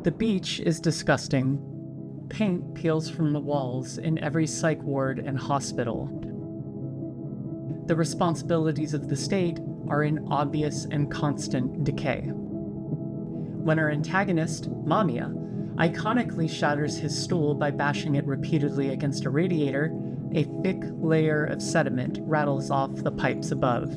The beach is disgusting. Paint peels from the walls in every psych ward and hospital. The responsibilities of the state are in obvious and constant decay. When our antagonist, Mamiya, iconically shatters his stool by bashing it repeatedly against a radiator, a thick layer of sediment rattles off the pipes above.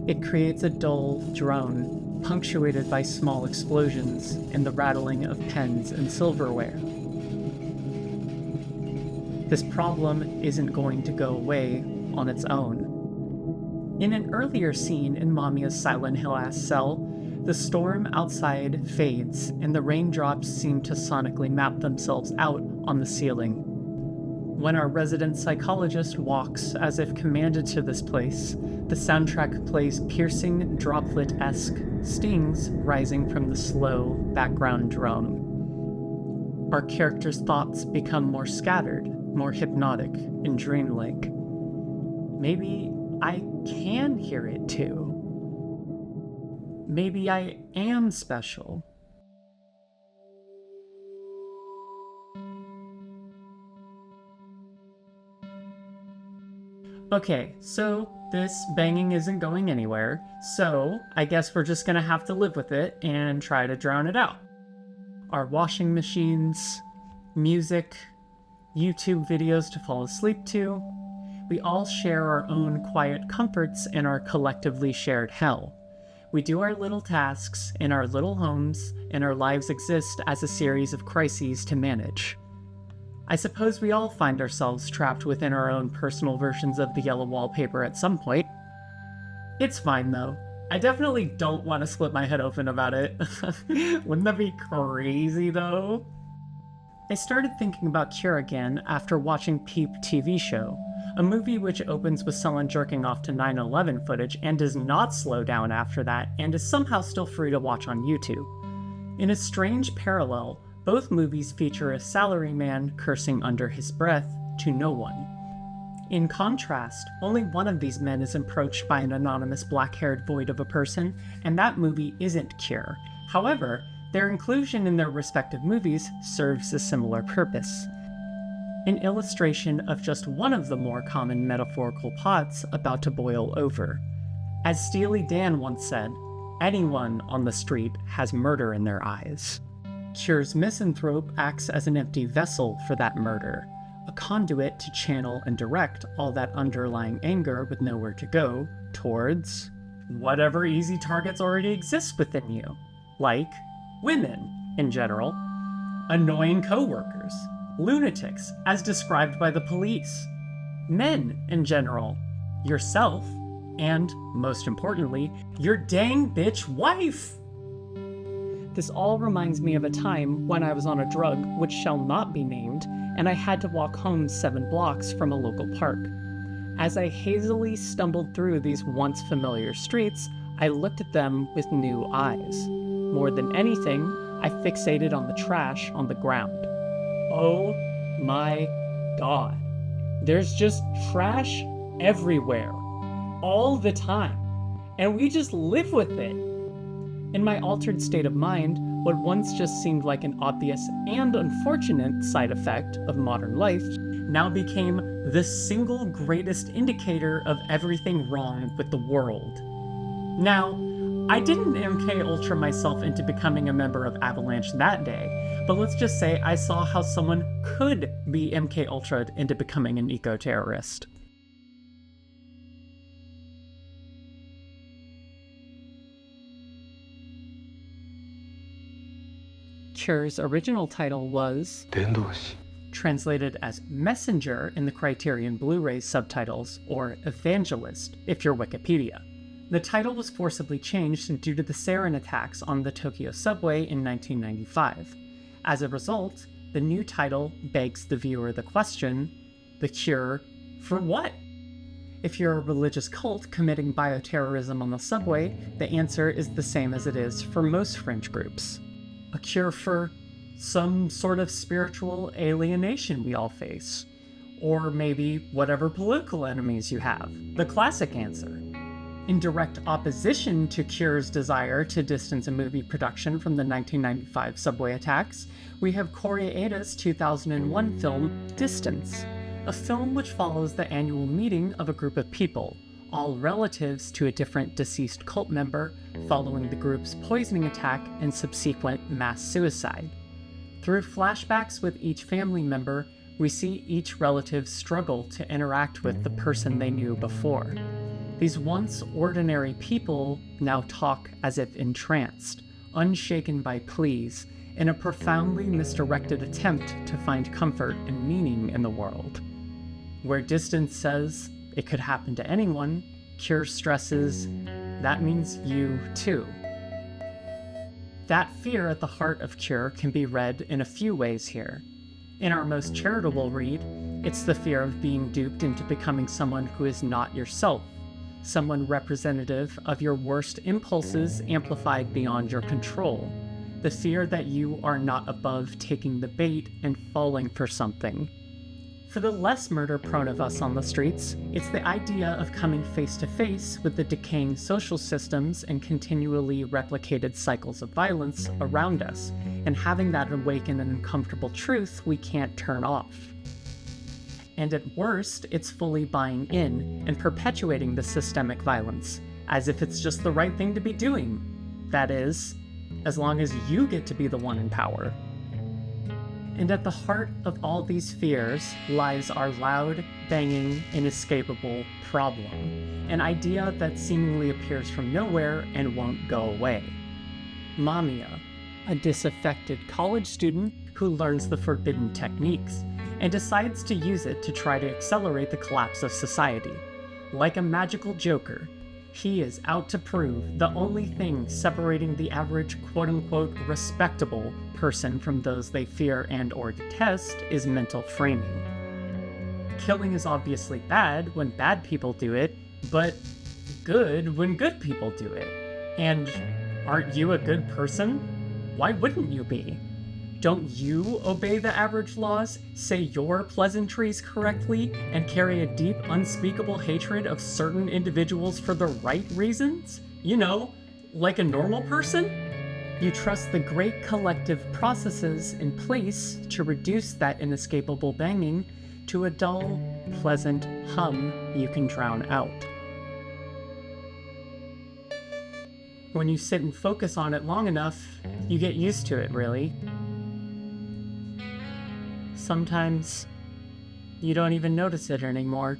It creates a dull drone, punctuated by small explosions and the rattling of pens and silverware. This problem isn't going to go away on its own. In an earlier scene in Mamiya's Silent Hill-ass cell, the storm outside fades and the raindrops seem to sonically map themselves out on the ceiling. When our resident psychologist walks as if commanded to this place, the soundtrack plays piercing, droplet-esque stings rising from the slow background drone. Our character's thoughts become more scattered, more hypnotic and dreamlike. Maybe I can hear it too. Maybe I am special. Okay, so this banging isn't going anywhere, so I guess we're just gonna have to live with it and try to drown it out. Our washing machines, music, YouTube videos to fall asleep to, we all share our own quiet comforts in our collectively shared hell. We do our little tasks in our little homes, and our lives exist as a series of crises to manage. I suppose we all find ourselves trapped within our own personal versions of the yellow wallpaper at some point. It's fine though. I definitely don't want to split my head open about it. Wouldn't that be crazy though? I started thinking about Cure again after watching Peep TV Show, a movie which opens with someone jerking off to 9/11 footage and does not slow down after that and is somehow still free to watch on YouTube. In a strange parallel, both movies feature a salaryman cursing under his breath to no one. In contrast, only one of these men is approached by an anonymous black-haired void of a person, and that movie isn't Cure. However, their inclusion in their respective movies serves a similar purpose. An illustration of just one of the more common metaphorical pots about to boil over. As Steely Dan once said, anyone on the street has murder in their eyes. Cure's misanthrope acts as an empty vessel for that murder, a conduit to channel and direct all that underlying anger with nowhere to go towards whatever easy targets already exist within you, like women in general, annoying coworkers, lunatics as described by the police, men in general, yourself, and, most importantly, your dang bitch wife! This all reminds me of a time when I was on a drug which shall not be named, and I had to walk home 7 blocks from a local park. As I hazily stumbled through these once familiar streets, I looked at them with new eyes. More than anything, I fixated on the trash on the ground. Oh my god. There's just trash everywhere, all the time, and we just live with it. In my altered state of mind, what once just seemed like an obvious and unfortunate side effect of modern life now became the single greatest indicator of everything wrong with the world. Now, I didn't MK Ultra myself into becoming a member of Avalanche that day, but let's just say I saw how someone could be MK Ultra'd into becoming an eco-terrorist. Cure's original title was translated as Messenger in the Criterion Blu-ray subtitles, or Evangelist if you're Wikipedia. The title was forcibly changed due to the sarin attacks on the Tokyo subway in 1995. As a result, the new title begs the viewer the question, the cure for what? If you're a religious cult committing bioterrorism on the subway, the answer is the same as it is for most fringe groups. A cure for some sort of spiritual alienation we all face. Or maybe whatever political enemies you have. The classic answer. In direct opposition to Cure's desire to distance a movie production from the 1995 subway attacks, we have Koreeda's 2001 film Distance, a film which follows the annual meeting of a group of people, all relatives to a different deceased cult member, following the group's poisoning attack and subsequent mass suicide. Through flashbacks with each family member, we see each relative struggle to interact with the person they knew before. These once ordinary people now talk as if entranced, unshaken by pleas, in a profoundly misdirected attempt to find comfort and meaning in the world. Where Distance says it could happen to anyone, Cure stresses that means you too. That fear at the heart of Cure can be read in a few ways here. In our most charitable read, it's the fear of being duped into becoming someone who is not yourself, someone representative of your worst impulses amplified beyond your control, the fear that you are not above taking the bait and falling for something. For the less murder-prone of us on the streets, it's the idea of coming face-to-face with the decaying social systems and continually replicated cycles of violence around us, and having that awaken an uncomfortable truth we can't turn off. And at worst, it's fully buying in and perpetuating the systemic violence, as if it's just the right thing to be doing. That is, as long as you get to be the one in power. And at the heart of all these fears lies our loud, banging, inescapable problem, an idea that seemingly appears from nowhere and won't go away. Mamiya, a disaffected college student who learns the forbidden techniques and decides to use it to try to accelerate the collapse of society. Like a magical joker, he is out to prove the only thing separating the average quote-unquote respectable person from those they fear and or detest is mental framing. Killing is obviously bad when bad people do it, but good when good people do it. And aren't you a good person? Why wouldn't you be? Don't you obey the average laws, say your pleasantries correctly, and carry a deep, unspeakable hatred of certain individuals for the right reasons? You know, like a normal person? You trust the great collective processes in place to reduce that inescapable banging to a dull, pleasant hum you can drown out. When you sit and focus on it long enough, you get used to it, really. Sometimes you don't even notice it anymore.